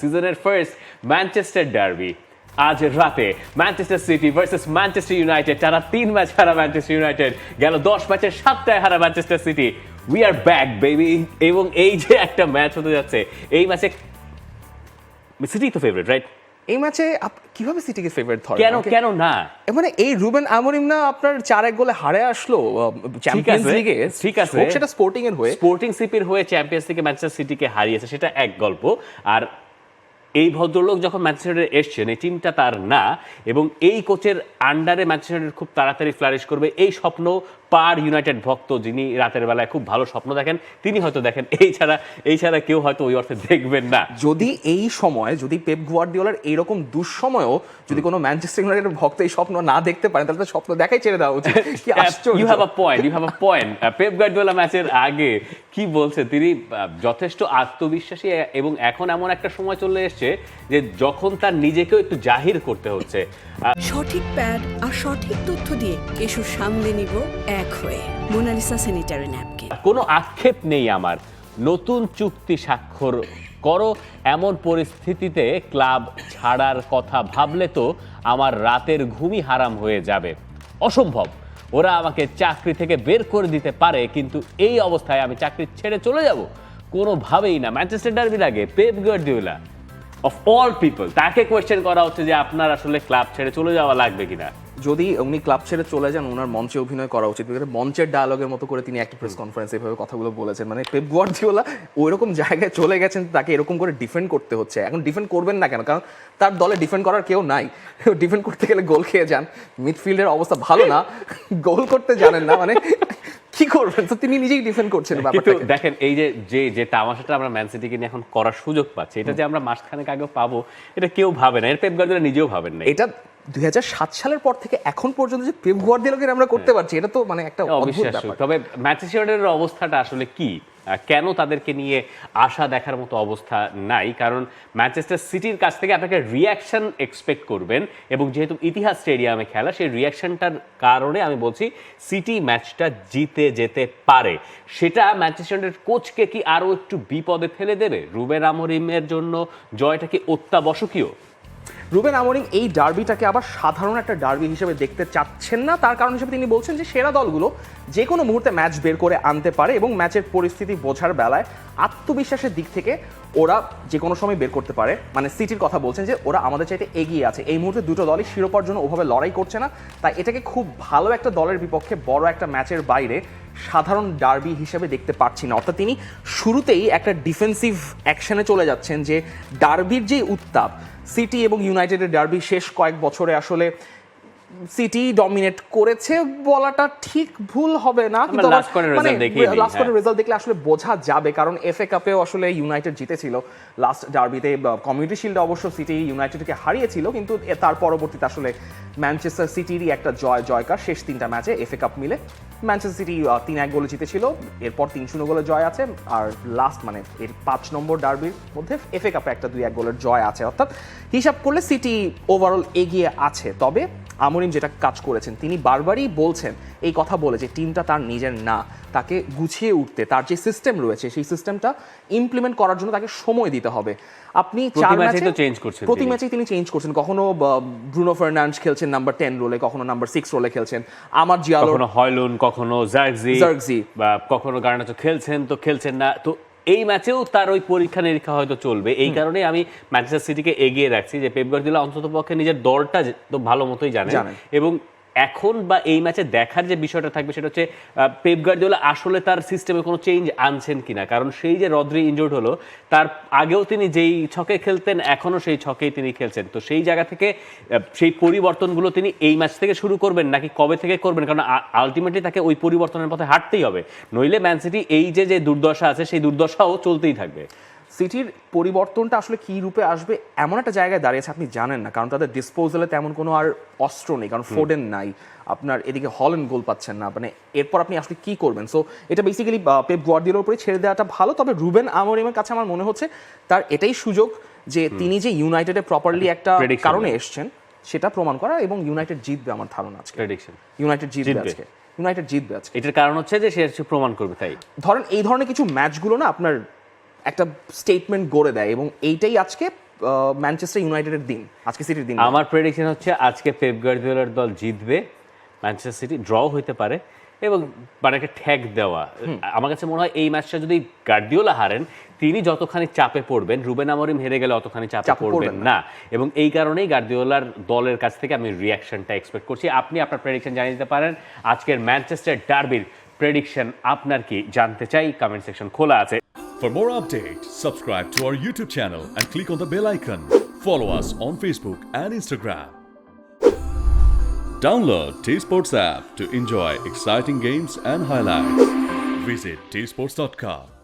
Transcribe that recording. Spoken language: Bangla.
সিজনের ফার্স্ট ম্যানচেস্টার ডার্বি আজ রাতে Manchester city versus Manchester United. টানা 3 ম্যাচ হারা ম্যানচেস্টার ইউনাইটেড, গেল 10 ম্যাচের 7টায় হারা Manchester city. We are back baby. এবং এই যে একটা ম্যাচ হতে যাচ্ছে, এই ম্যাচে সিটি তো ফেভারিট, রাইট? এই ম্যাচে কিভাবে সিটিকে ফেভারিট ধরে? কেন না? মানে এই রুবেন আমরিম না আপনার 4-1 গোলে হারে আসলো চ্যাম্পিয়ন্স লিগে। ঠিক আছে, সেটা স্পোর্টিং এর হয়ে, স্পোর্টিং সিপির হয়ে চ্যাম্পিয়ন্স লিগে ম্যানচেস্টার সিটিকে হারিয়েছে, সেটা এক গল্প। আর এই ভদ্রলোক যখন ম্যানচেস্টারে এসছেন, এই টিমটা তার না, এবং এই কোচের আন্ডারে ম্যানচেস্টার খুব তাড়াতাড়ি ফ্লারিশ করবে, এই স্বপ্ন পার ইউনাইটেড ভক্ত যিনি রাতের বেলায় খুব ভালো স্বপ্ন দেখেন, তিনি হয়তো দেখেন। এই ছাড়া কেউ হয়তো ওই অর্থে দেখবেন না। যদি এই সময় যদি পেপ গুয়ার্দিওলার এইরকম দুঃসময়েও যদি কোনো ম্যানচেস্টার ইউনাইটেড ভক্ত এই স্বপ্ন না দেখতে পারেন, তাহলে তো স্বপ্ন দেখাই ছেড়ে দেওয়া উচিত। কি আশ্চর্য! You have a point. Pep Guardiola ম্যাচের আগে কি বলছে, তিনি যথেষ্ট আত্মবিশ্বাসী, এবং এখন এমন একটা সময় চলে এসছে যে যখন তার নিজেকেও একটু জাহির করতে হচ্ছে। সঠিক প্যাড আর সঠিক তথ্য দিয়ে কেশু সামলে নিব এক হয়ে। Monalisa sanitary napkin. কোনো আক্ষেপ নেই আমার, নতুন চুক্তি স্বাক্ষর করো, এমন পরিস্থিতিতে ক্লাব ছাড়ার কথা ভাবলে তো আমার রাতের ঘুমই হারাম হয়ে যাবে। অসম্ভব, ওরা আমাকে চাকরি থেকে বের করে দিতে পারে, কিন্তু এই অবস্থায় আমি চাকরি ছেড়ে চলে যাব কোনোভাবেই না। ম্যানচেস্টার ডার্বির আগে Pep Guardiola of all people, তাকে কোয়েশ্চেন করা হচ্ছে যে আপনার আসলে ক্লাব ছেড়ে চলে যাওয়া লাগবে কিনা। যদি উনি ক্লাব ছেড়ে চলে যান, ওনার মঞ্চে অভিনয় করা উচিত। মঞ্চের ডায়ালগের মতো করে তিনি একটা প্রেস কনফারেন্সে এভাবে কথাগুলো বলেছেন। মানে পেপ গুয়ার্দিওলা ওইরকম জায়গায় চলে গেছেন, তাকে এরকম করে ডিফেন্ড করতে হচ্ছে। এখন ডিফেন্ড করবেন না কেন? কারণ তার দলে ডিফেন্ড করার কেউ নাই। ডিফেন্ড করতে গেলে গোল খেয়ে যান, মিডফিল্ডের অবস্থা ভালো না, গোল করতে জানেন না, মানে কি করবেন? তো তিনি নিজেই ডিফেন্ড করছেন কিন্তু ব্যাপারটাকে। দেখেন, এই যে তামাশাটা আমরা ম্যান সিটিকে নিয়ে এখন করার সুযোগ পাচ্ছি, এটা যে আমরা মাসখানেক আগেও পাবো, এটা কেউ ভাবে না। এর পেপ গার্দিওলা নিজেও ভাবেন না। এটা 2007 সালের পর থেকে এখন পর্যন্ত যে পেপ গুয়ার্দিওলাকে আমরা করতে পারছি, এটা তো মানে একটা অদ্ভুত ব্যাপার। তবে ম্যানচেস্টারের অবস্থাটা আসলে কি, কেন তাদেরকে নিয়ে আশা দেখার মতো অবস্থা নাই? কারণ ম্যানচেস্টার সিটির কাছ থেকে আপনাকে রিয়াকশন এক্সপেক্ট করবেন, এবং যেহেতু ইতিহাস স্টেডিয়ামে খেলা, সেই রিয়াকশনটার কারণে আমি বলছি সিটি ম্যাচটা জিতে যেতে পারে। সেটা ম্যানচেস্টারের কোচকে কি আরও একটু বিপদে ফেলে দেবে? রুবেন আমরিমের জন্য জয়টা কি অত্যাবশ্যকীয়? রুবেন আমরিম এই ডার্বিটাকে আবার সাধারণ একটা ডার্বি হিসেবে দেখতে চাচ্ছেন না। তার কারণ হিসেবে তিনি বলছেন যে সেরা দলগুলো যে কোনো মুহূর্তে ম্যাচ বের করে আনতে পারে, এবং ম্যাচের পরিস্থিতি বোঝার বেলায় আত্মবিশ্বাসের দিক থেকে ওরা যে কোনো সময় বের করতে পারে। মানে সিটির কথা বলছেন যে ওরা আমাদের চাইতে এগিয়ে আছে, এই মুহূর্তে দুটো দলই শিরোপার জন্য ওভাবে লড়াই করছে না, তাই এটাকে খুব ভালো একটা দলের বিপক্ষে বড় একটা ম্যাচের বাইরে সাধারণ ডার্বি হিসেবে দেখতে পাচ্ছি না। অর্থাৎ তিনি শুরুতেই একটা ডিফেন্সিভ অ্যাকশনে চলে যাচ্ছেন, যে ডার্বির যে উত্তাপ, সিটি এবং ইউনাইটেডের ডার্বি শেষ কয়েক বছরে আসলে সিটি ডমিনেট করেছে বলাটা ঠিক ভুল হবে না, কিন্তু লাস্ট করে রেজাল্ট দেখলে আসলে বোঝা যাবে। কারণ এফএ কাপেও আসলে ইউনাইটেড জিতেছিল লাস্ট ডার্বিতে, কমিউনিটি শিল্ডে অবশ্য সিটি ইউনাইটেডকে হারিয়েছিল, কিন্তু তার পরবর্তীতে আসলে ম্যানচেস্টার সিটিরই একটা জয়কার শেষ 3টা ম্যাচে এফএ কাপ মিলে। ম্যানচেস্টার সিটি 3-1 গোলে জিতেছিল, এরপর 3-0 গোলের জয় আছে, আর লাস্ট মানে এর 5 নম্বর ডার্বির মধ্যে এফএ কাপে একটা 2-1 গোলের জয় আছে। অর্থাৎ হিসাব করলে সিটি ওভারঅল এগিয়ে আছে। তবে আমরিম যেটা কাজ করেছেন, তিনি বারবারই বলছেন এই কথা বলে যে টিমটা তার নিজের না, তাকে গুছিয়ে উঠতে, তার যে সিস্টেম রয়েছে সেই সিস্টেমটা ইমপ্লিমেন্ট করার জন্য তাকে সময় দিতে হবে। আপনি প্রতি ম্যাচেই তিনি চেঞ্জ করছেন। কখনো ব্রুনো ফার্নান্ডেজ খেলছেন নাম্বার 10 রোলে, কখনো নাম্বার 6 রোলে খেলছেন, আমার জিয়ালো, কখনো হয়লুন, কখনো জার্গজি, বা কখনো গার্নাচো খেলছেন তো খেলছেন না। তো এই ম্যাচেও তার ওই পরীক্ষা নিরীক্ষা হয়তো চলবে। এই কারণে আমি ম্যানচেস্টার সিটিকে এগিয়ে রাখছি, যে পেপ গার্দিওলা অন্ততপক্ষে নিজের দলটা তো ভালো মতোই জানেন, এবং এখন বা এই ম্যাচে দেখার যে বিষয়টা থাকবে সেটা হচ্ছে পেপ গার্দিওলা আসলে তার সিস্টেমে কোনো চেঞ্জ আনছেন কিনা। কারণ সেই যে রদ্রি ইনজুর্ড হলো, তার আগেও তিনি যেই ছকে খেলতেন এখনও সেই ছকেই তিনি খেলছেন। তো সেই জায়গা থেকে সেই পরিবর্তনগুলো তিনি এই ম্যাচ থেকে শুরু করবেন নাকি কবে থেকে করবেন? কারণ আলটিমেটলি তাকে ওই পরিবর্তনের পথে হাঁটতেই হবে, নইলে ম্যান সিটি এই যে দুর্দশা আছে সেই দুর্দশাও চলতেই থাকবে। সিটির পরিবর্তনটা আসলে কী রূপে আসবে এমন একটা জায়গায় দাঁড়িয়েছে আপনি জানেন না, কারণ তাদের ডিসপোজালে তেমন কোনো আর অস্ত্র নেই, কারণ ফোডেন নাই, আপনার এদিকে হল্যান্ড গোল পাচ্ছেন না, মানে এরপর আপনি আসলে কী করবেন? সো এটা বেসিক্যালি পেপ গুয়ার্দিওলার উপরে ছেড়ে দেওয়াটা ভালো। তবে রুবেন আমরিমের কাছে আমার মনে হচ্ছে তার এটাই সুযোগ যে তিনি যে ইউনাইটেডে প্রপারলি একটা কারণে এসছেন সেটা প্রমাণ করা, এবং ইউনাইটেড জিতবে আমার ধারণা আজকে। ইউনাইটেড জিতবে আজকে। এটার কারণ হচ্ছে যে সে প্রমাণ করবে। তাই ধরেন এই ধরনের কিছু ম্যাচগুলো না আপনার একটা স্টেটমেন্ট গড়ে দেয়, এবং এইটাই আজকে ম্যানচেস্টার ইউনাইটেডের দিন, আজকে সিটির দিন? আমার প্রেডিকশন হচ্ছে আজকে পেপ গার্দিওলার দল জিতবে, ম্যানচেস্টার সিটি ড্র হইতে পারে এবং মানে একটা ঠ্যাক দেওয়া। আমার কাছে মনে হয় এই ম্যাচটা যদি গার্দিওলা হারেন, তিনি যতখানি চাপে পড়বেন, রুবেন আমরিম হেরে গেলে অতখানি চাপে পড়বেন না, এবং এই কারণেই গার্দিওলার দলের কাছ থেকে আমি রিয়াকশনটা এক্সপেক্ট করছি। আপনি আপনার প্রেডিকশন জানিয়ে দিতে পারেন। আজকের ম্যানচেস্টার ডার্বির প্রেডিকশন আপনার কি, জানতে চাই, কমেন্ট সেকশন খোলা আছে। For more updates, subscribe to our YouTube channel and click on the bell icon. Follow us on Facebook and Instagram. Download T-Sports app to enjoy exciting games and highlights. Visit tsports.com.